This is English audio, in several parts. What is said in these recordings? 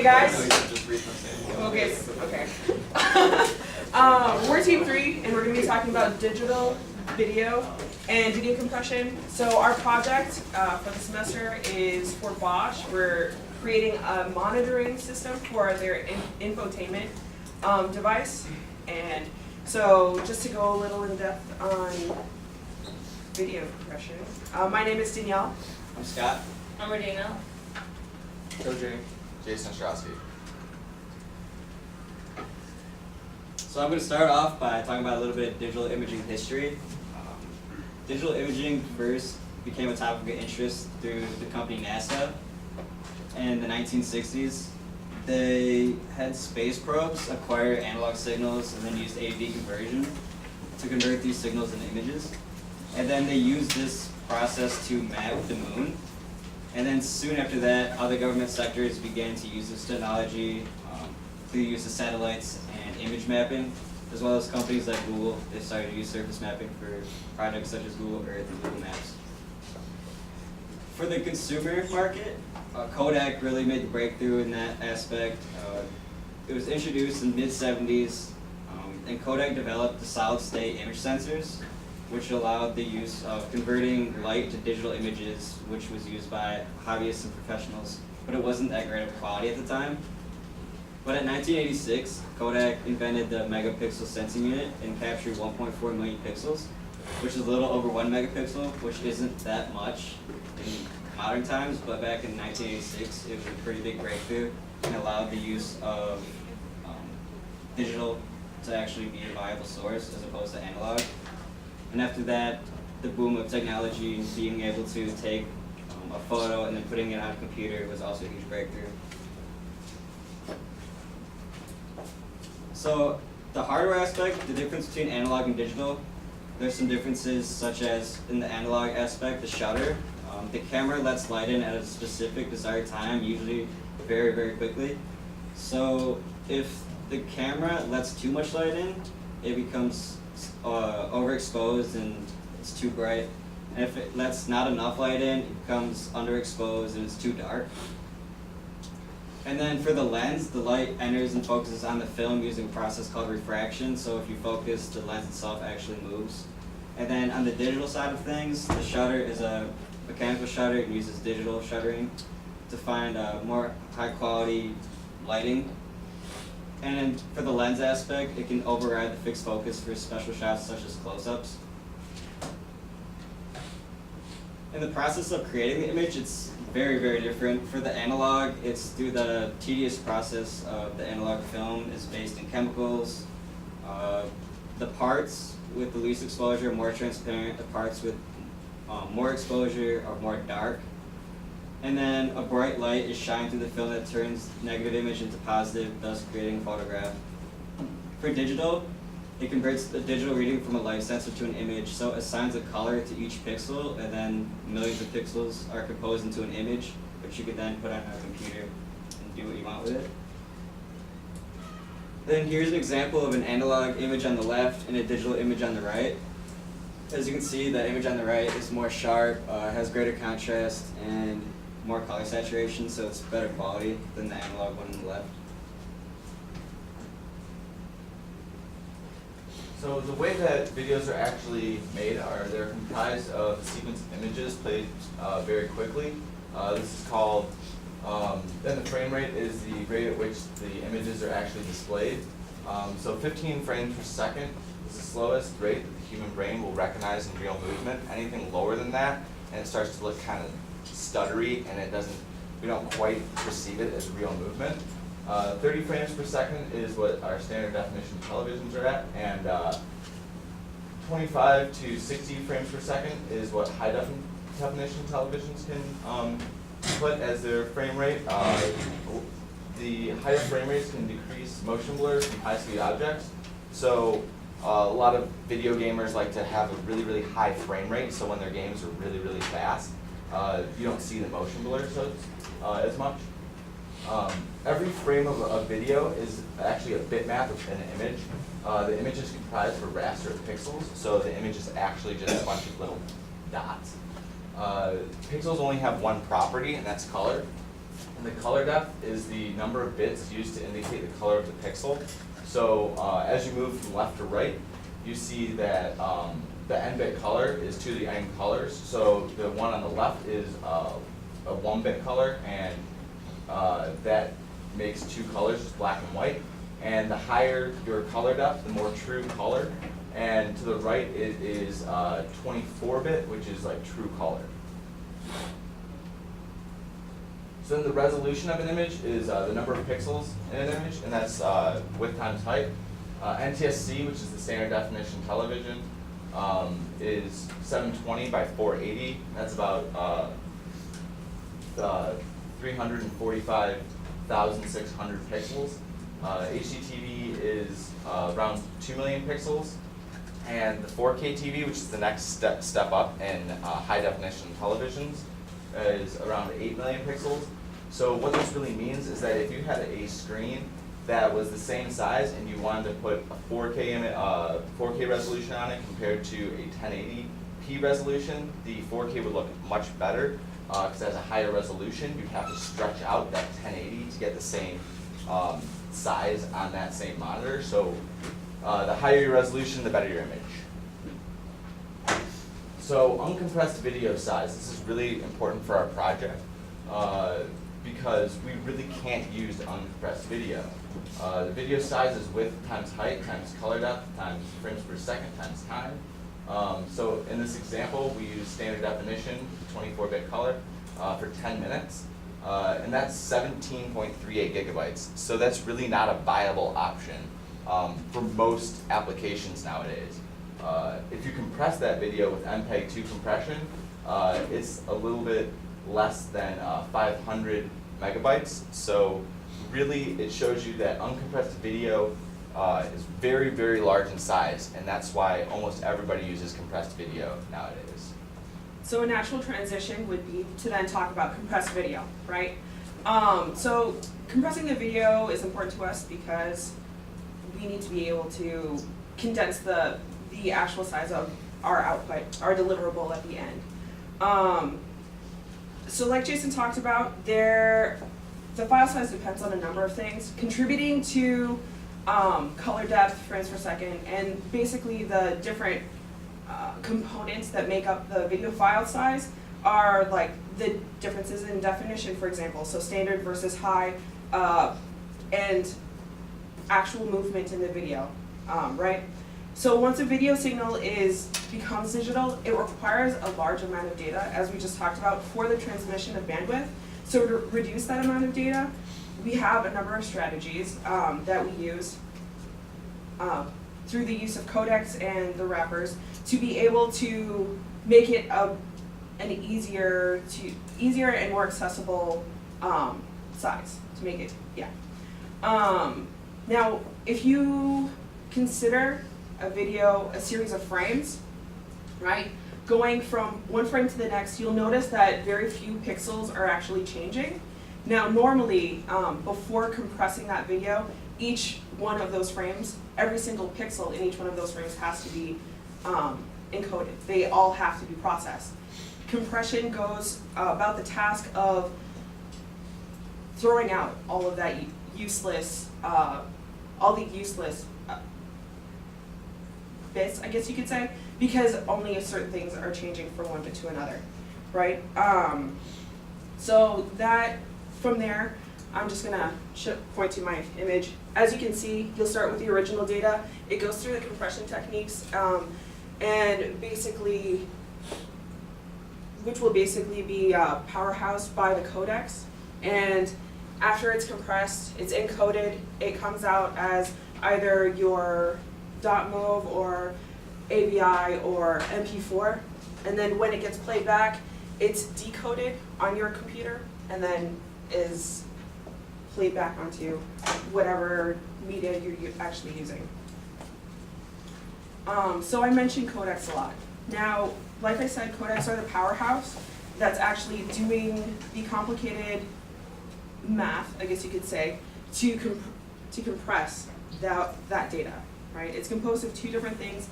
guys. Just read my Okay. We're Team 3, and we're going to be talking about digital video and video compression. So our project for the semester is for Bosch. We're creating a monitoring system for their infotainment device. And so just to go a little in depth on video compression. My name is Danielle. I'm Scott. I'm Rodina. OJ. Jason Ostrowski. So I'm going to start off by talking about a little bit of digital imaging history. Digital imaging first became a topic of interest through the company NASA in the 1960s. They had space probes acquire analog signals and then used AV conversion to convert these signals into images. And then they used this process to map the moon. And then soon after that, other government sectors began to use this technology through the use of satellites and image mapping, as well as companies like Google. They started to use surface mapping for projects such as Google Earth and Google Maps. For the consumer market, Kodak really made the breakthrough in that aspect. It was introduced in the mid-70s, and Kodak developed the solid-state image sensors, which allowed the use of converting light to digital images, which was used by hobbyists and professionals, but it wasn't that great of quality at the time. But in 1986, Kodak invented the megapixel sensing unit and captured 1.4 million pixels, which is a little over 1 megapixel, which isn't that much in modern times, but back in 1986, it was a pretty big breakthrough and allowed the use of digital to actually be a viable source as opposed to analog. And after that, the boom of technology and being able to take a photo and then putting it on a computer was also a huge breakthrough. So the hardware aspect, the difference between analog and digital, there's some differences such as in the analog aspect, the shutter. The camera lets light in at a specific desired time, usually very, very quickly. So if the camera lets too much light in, it becomes overexposed and it's too bright. And if it lets not enough light in, it becomes underexposed and it's too dark. And then for the lens, the light enters and focuses on the film using a process called refraction. So if you focus, the lens itself actually moves. And then on the digital side of things, the shutter is a mechanical shutter. It uses digital shuttering to find more high quality lighting. And then for the lens aspect, it can override the fixed focus for special shots such as close-ups. In the process of creating the image, it's very, very different. For the analog, it's through the tedious process of the analog film is based in chemicals. The parts with the least exposure are more transparent. The parts with more exposure are more dark. And then a bright light is shined through the film that turns negative image into positive, thus creating a photograph. For digital, it converts the digital reading from a light sensor to an image, so it assigns a color to each pixel, and then millions of pixels are composed into an image, which you can then put on a computer and do what you want with it. Then here's an example of an analog image on the left and a digital image on the right. As you can see, the image on the right is more sharp, has greater contrast, and more color saturation, so it's better quality than the analog one on the left. So the way that videos are actually made are they're comprised of a sequence of images played very quickly. This is called, then the frame rate is the rate at which the images are actually displayed. So 15 frames per second is the slowest rate that the human brain will recognize in real movement. Anything lower than that, and it starts to look kind of stuttery, and we don't quite perceive it as real movement. 30 frames per second is what our standard definition televisions are at, and 25 to 60 frames per second is what high definition televisions can put as their frame rate. The higher frame rates can decrease motion blur from high-speed objects. So a lot of video gamers like to have a really, really high frame rate, so when their games are really, really fast, you don't see the motion blur as much. Every frame of a video is actually a bitmap of an image. The image is comprised of a raster of pixels, so the image is actually just a bunch of little dots. Pixels only have one property, and that's color. And the color depth is the number of bits used to indicate the color of the pixel. So as you move from left to right, you see that the n-bit color is to the n colors. So the one on the left is a 1-bit color, and that makes 2 colors, just black and white. And the higher your color depth, the more true color. And to the right, it is 24-bit, which is like true color. So then the resolution of an image is the number of pixels in an image, and that's width times height. NTSC, which is the standard definition television, is 720 by 480. That's about 345,600 pixels. HDTV is around 2 million pixels. And the 4K TV, which is the next step up in high definition televisions, is around 8 million pixels. So what this really means is that if you had a screen that was the same size and you wanted to put a 4K resolution on it compared to a 1080p resolution, the 4K would look much better because it has a higher resolution. You'd have to stretch out that 1080 to get the same size on that same monitor. So the higher your resolution, the better your image. So uncompressed video size, this is really important for our project because we really can't use uncompressed video. The video size is width times height times color depth times frames per second times time. So in this example, we use standard definition, 24-bit color, for 10 minutes. And that's 17.38 gigabytes. So that's really not a viable option for most applications nowadays. If you compress that video with MPEG-2 compression, it's a little bit less than 500 megabytes. So really, it shows you that uncompressed video is very, very large in size, and that's why almost everybody uses compressed video nowadays. So a natural transition would be to then talk about compressed video, right? So compressing the video is important to us because we need to be able to condense the actual size of our output, our deliverable at the end. So like Jason talked about, the file size depends on a number of things, contributing to color depth, frames per second, and basically the different components that make up the video file size are like the differences in definition, for example, so standard versus high, and actual movement in the video, right? So once a video signal becomes digital, it requires a large amount of data, as we just talked about, for the transmission of bandwidth. So to reduce that amount of data, we have a number of strategies that we use through the use of codecs and the wrappers to be able to make it an easier and more accessible size to make it, yeah. Now, if you consider a video a series of frames, right? Going from one frame to the next, you'll notice that very few pixels are actually changing. Now, normally, before compressing that video, each one of those frames, every single pixel in each one of those frames has to be encoded. They all have to be processed. Compression goes about the task of throwing out all of that useless, all the useless bits, I guess you could say, because only certain things are changing from one bit to another, right? So that, from there, I'm just gonna point to my image. As you can see, you'll start with the original data. It goes through the compression techniques, and basically, which will basically be powerhoused by the codecs. And after it's compressed, it's encoded, it comes out as either your .mov or AVI or MP4, and then when it gets played back, it's decoded on your computer and then is played back onto whatever media you're actually using. So I mentioned codecs a lot. Now, like I said, codecs are the powerhouse that's actually doing the complicated math, I guess you could say, to compress that data, right? It's composed of two different things,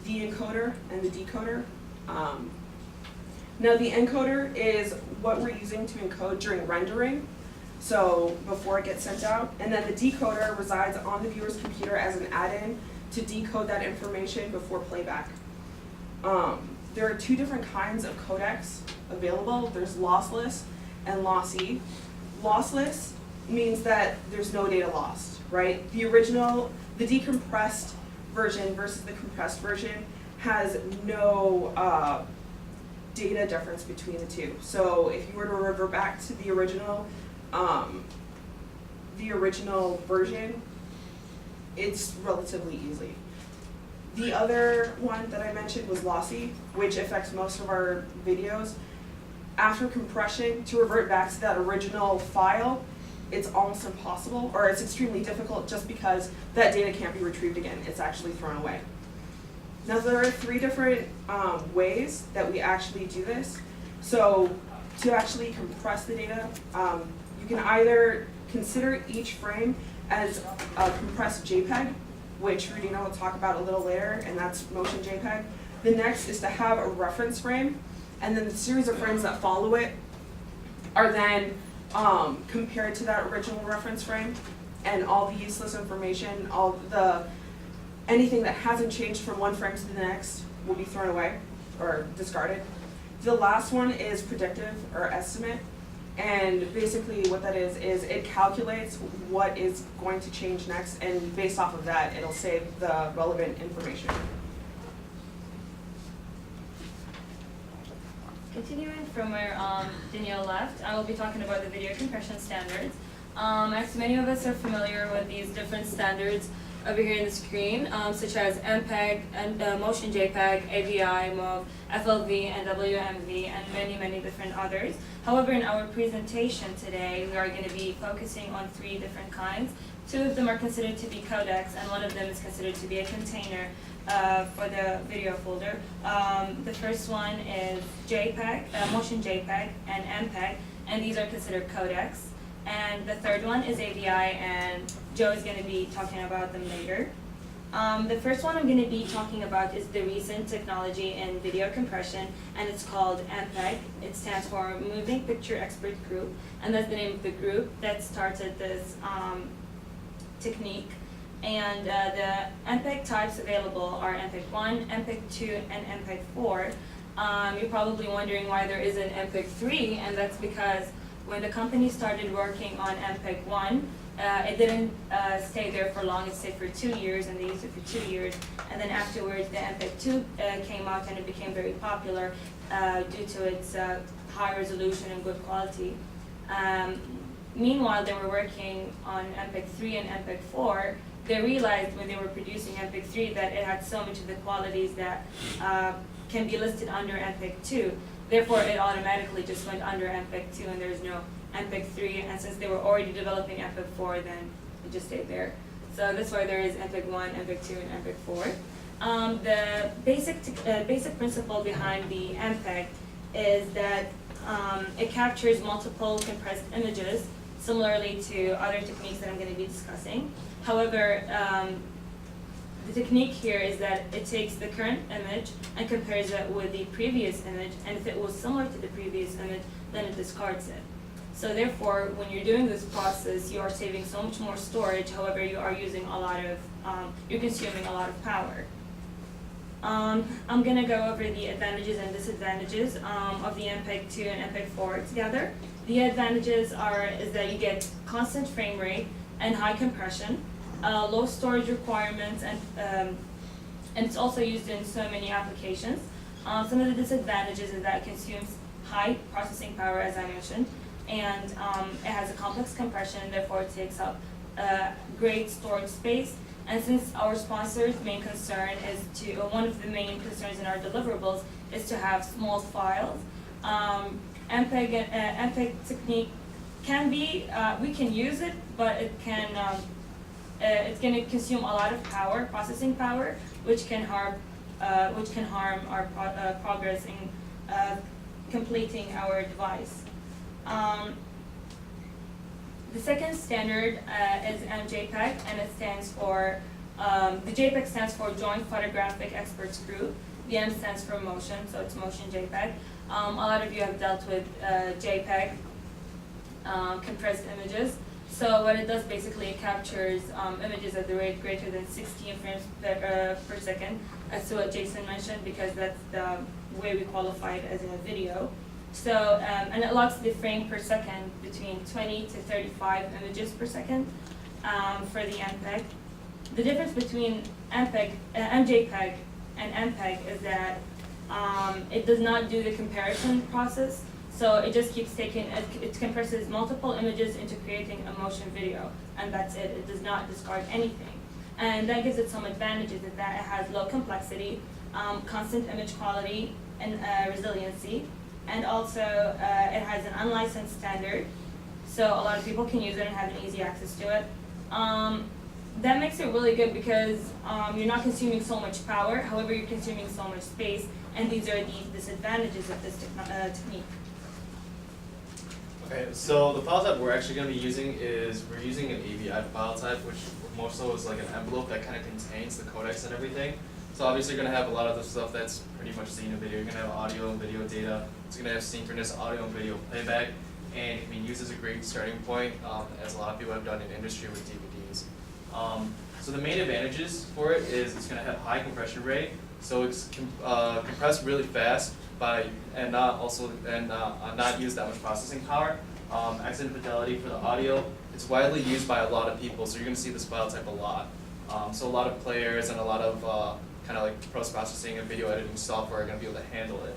the encoder and the decoder. Now the encoder is what we're using to encode during rendering. so before it gets sent out. And then the decoder resides on the viewer's computer as an add-in to decode that information before playback. There are two different kinds of codecs available. There's lossless and lossy. Lossless means that there's no data lost, right? The decompressed version versus the compressed version has no data difference between the two. So if you were to revert back to the original version, it's relatively easy. The other one that I mentioned was lossy, which affects most of our videos. After compression, to revert back to that original file, it's almost impossible, or it's extremely difficult just because that data can't be retrieved again. It's actually thrown away. Now there are three different ways that we actually do this. So to actually compress the data, you can either consider each frame as a compressed JPEG, which Rudina will talk about a little later, and that's motion JPEG. The next is to have a reference frame, and then the series of frames that follow it are then compared to that original reference frame, and all the useless information, anything that hasn't changed from one frame to the next will be thrown away or discarded. The last one is predictive or estimate, and basically what that is it calculates what is going to change next, and based off of that, it'll save the relevant information. Continuing from where Danielle left, I will be talking about the video compression standards. As many of us are familiar with these different standards over here in the screen, such as MPEG, and Motion JPEG, AVI, MOV, FLV, and WMV, and many, many different others. However, in our presentation today, we are going to be focusing on three different kinds. Two of them are considered to be codecs, and one of them is considered to be a container for the video folder. The first one is JPEG, Motion JPEG, and MPEG, and these are considered codecs. And the third one is AVI, and Joe is going to be talking about them later. The first one I'm going to be talking about is the recent technology in video compression, and it's called MPEG. It stands for Moving Picture Expert Group, and that's the name of the group that started this technique. And the MPEG types available are MPEG 1, MPEG 2, and MPEG 4. You're probably wondering why there isn't MPEG 3, and that's because when the company started working on MPEG 1, it didn't stay there for long. It stayed for 2 years, and they used it for 2 years. And then afterwards, the MPEG 2 came out, and it became very popular due to its high resolution and good quality. Meanwhile, they were working on MPEG 3 and MPEG 4. They realized when they were producing MPEG 3 that it had so much of the qualities that can be listed under MPEG 2. Therefore, it automatically just went under MPEG 2, and there's no MPEG 3. And since they were already developing MPEG 4, then it just stayed there. So that's why there is MPEG 1, MPEG 2, and MPEG 4. The basic principle behind the MPEG is that it captures multiple compressed images, similarly to other techniques that I'm going to be discussing. However, the technique here is that it takes the current image and compares it with the previous image, and if it was similar to the previous image, then it discards it. So therefore, when you're doing this process, you are saving so much more storage. However, you are using a lot of, you're consuming a lot of power. I'm going to go over the advantages and disadvantages of the MPEG 2 and MPEG 4 together. The advantages is that you get constant frame rate and high compression, low storage requirements, and it's also used in so many applications. Some of the disadvantages is that it consumes high processing power, as I mentioned, and it has a complex compression, therefore it takes up great storage space. And since our sponsor's main concern is one of the main concerns in our deliverables is to have small files, MPEG technique can be, we can use it, but it can, it's going to consume a lot of power, processing power, which can harm our progress in completing our device. The second standard is MJPEG, and it stands for, the JPEG stands for Joint Photographic Experts Group. The M stands for motion, so it's motion JPEG. A lot of you have dealt with JPEG. compressed images. So what it does basically, it captures images at the rate greater than 16 frames per second, as to what Jason mentioned, because that's the way we qualify it as in a video. So, and it locks the frame per second between 20 to 35 images per second for the MPEG. The difference between MJPEG and MPEG is that it does not do the comparison process. So it just keeps taking, it compresses multiple images into creating a motion video, and that's it. It does not discard anything. And that gives it some advantages, is that it has low complexity, constant image quality, and resiliency. And also, it has an unlicensed standard, so a lot of people can use it and have an easy access to it. That makes it really good because you're not consuming so much power, however you're consuming so much space, and these are the disadvantages of this technique. Okay, so the file type we're actually going to be using is, we're using an AVI file type, which more so is like an envelope that kind of contains the codecs and everything. So obviously you're going to have a lot of the stuff that's pretty much seen in video. You're going to have audio and video data. It's going to have synchronous audio and video playback, and it can be used as a great starting point, as a lot of people have done in industry with DVDs. So the main advantages for it is it's going to have high compression rate, so it's compressed really fast and not use that much processing power. Excellent fidelity for the audio. It's widely used by a lot of people, so you're going to see this file type a lot. So a lot of players and a lot of kind of like post-processing and video editing software are going to be able to handle it.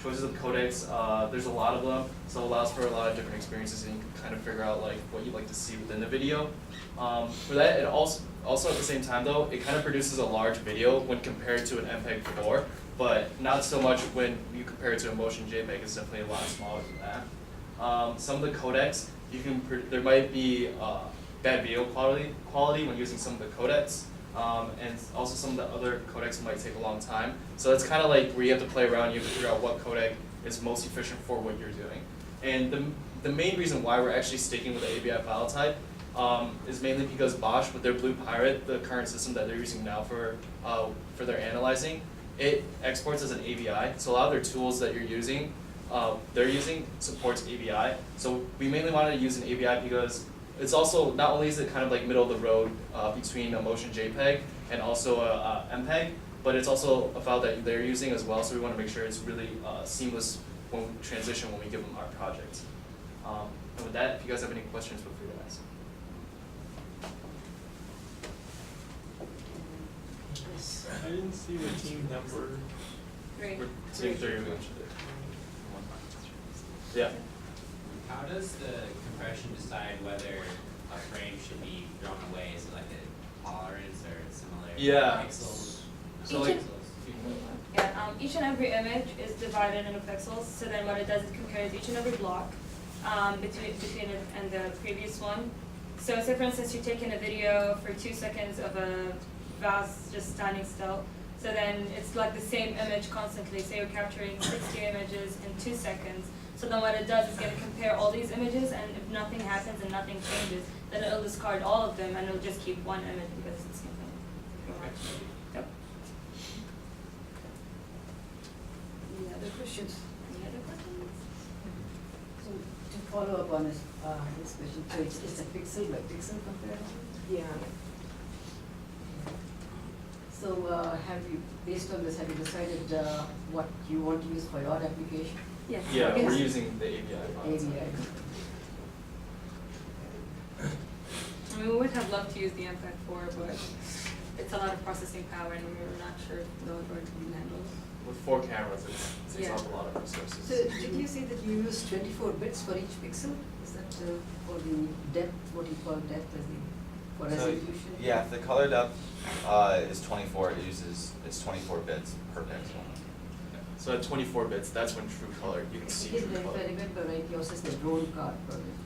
Choices of codecs, there's a lot of them, so it allows for a lot of different experiences, and you can kind of figure out like what you'd like to see within the video. For that, it also at the same time though, it kind of produces a large video when compared to an MPEG-4, but not so much when you compare it to a motion JPEG. It's definitely a lot smaller than that. Some of the codecs, there might be bad video quality when using some of the codecs. And also some of the other codecs might take a long time. So it's kind of like where you have to play around, you have to figure out what codec is most efficient for what you're doing. And the main reason why we're actually sticking with the AVI file type is mainly because Bosch, with their Blue Pirate, the current system that they're using now for their analyzing, it exports as an AVI. So a lot of their tools that you're using, they're using supports AVI. So we mainly wanted to use an AVI because it's also, not only is it kind of like middle of the road between a motion JPEG and also a MPEG, but it's also a file that they're using as well, so we want to make sure it's really seamless when we transition when we give them our projects. And with that, if you guys have any questions, feel free to ask. I didn't see the team number. Great. We're team 3, we mentioned it. Yeah. How does the compression decide whether a frame should be thrown away? Is it like a tolerance or similar Yeah. pixels? So Each like, and- Yeah, each and every image is divided into pixels, so then what it does is compares each and every block between it and the previous one. So say for instance you're taking a video for 2 seconds of a vase just standing still, so then it's like the same image constantly, so you're capturing 60 images in 2 seconds. So then what it does is going to compare all these images, and if nothing happens and nothing changes, then it'll discard all of them and it'll just keep one image because it's the same thing. Yep. Any other questions? Any other questions? So to follow up on this question, so it's a pixel by pixel comparison? Yeah. So based on this, have you decided what you want to use for your application? Yes. yeah, Okay. we're using the AVI file type. AVI. I mean, we would have loved to use the MPEG-4, but it's a lot of processing power and we were not sure if those were to be handled. With 4 cameras, it takes Yeah. up a lot of resources. So did you say that you use 24 bits for each pixel? Is that for the depth, what you call depth as for So, resolution? yeah, if the color depth is 24, it's 24 bits per pixel. So at 24 bits, that's when true color, you can see Again, true if I color. remember right, yours is the drone card project.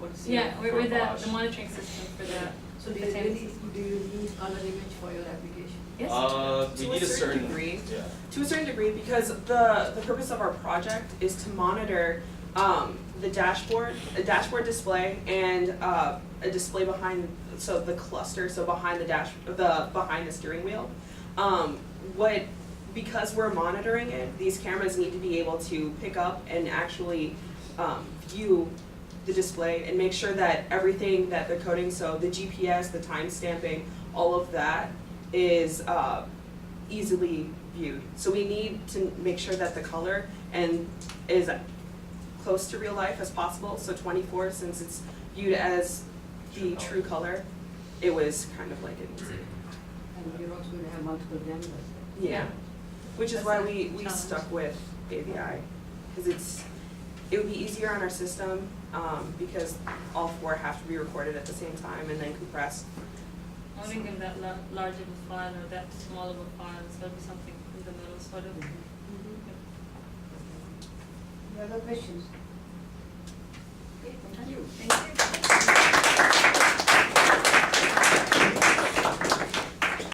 What's your- Yeah, we're for the Bosch. monitoring system for that. So do the you same really, system. do you need color image for your application? Yes? We To need a a certain certain, degree. yeah. To a certain degree, because the purpose of our project is to monitor the dashboard, a dashboard display, and a display behind, so the cluster, so behind behind the steering wheel. Because we're monitoring it, these cameras need to be able to pick up and actually view the display and make sure that everything that they're coding, so the GPS, the time stamping, all of that is easily viewed. So we need to make sure that the color and is close to real life as possible. So 24, since it's viewed as the true color, it was kind of like an easy. And we're also going to have multiple cameras. Yeah, which is That's why a we challenge. stuck with AVI, because it would be easier on our system, because all 4 have to be recorded at the same time and then compressed. I wouldn't give that large of a file or that small of a file, so it'd be something in the middle, sort of. Any other questions? Okay, thank you. Thank you.